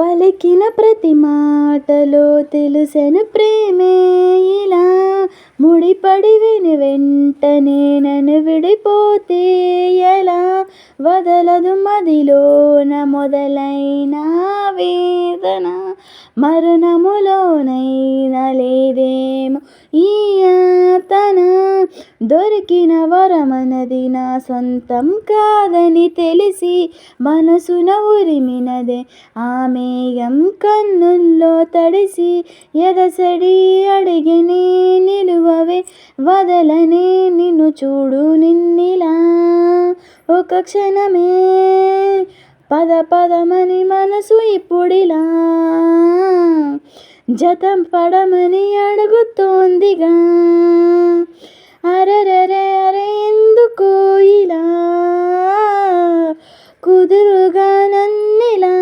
పలికిన ప్రతి మాటలో తెలుసెను ప్రేమే ఇలా ముడిపడి విని వెంటనే నన్ను విడిపోతే ఎలా వదలదు మదిలోన మొదలైన వేదన మరణములోనైనా లేదేమో ఈ యాతన దొరికిన వరమనది నా సొంతం కాదని తెలిసి మనసున ఉరిమినదే ఆ మేఘం కన్నుల్లో తడిసి ఎదసడి అడిగిని నిలువవే వదలనే నిన్ను చూడు నిన్నిలా ఒక క్షణమే పద పదమని మనసు ఇప్పుడిలా జతం పడమని అడుగుతోందిగా అరెరెరే అరే ఎందుకో ఇలా కుదురుగా నన్నిలా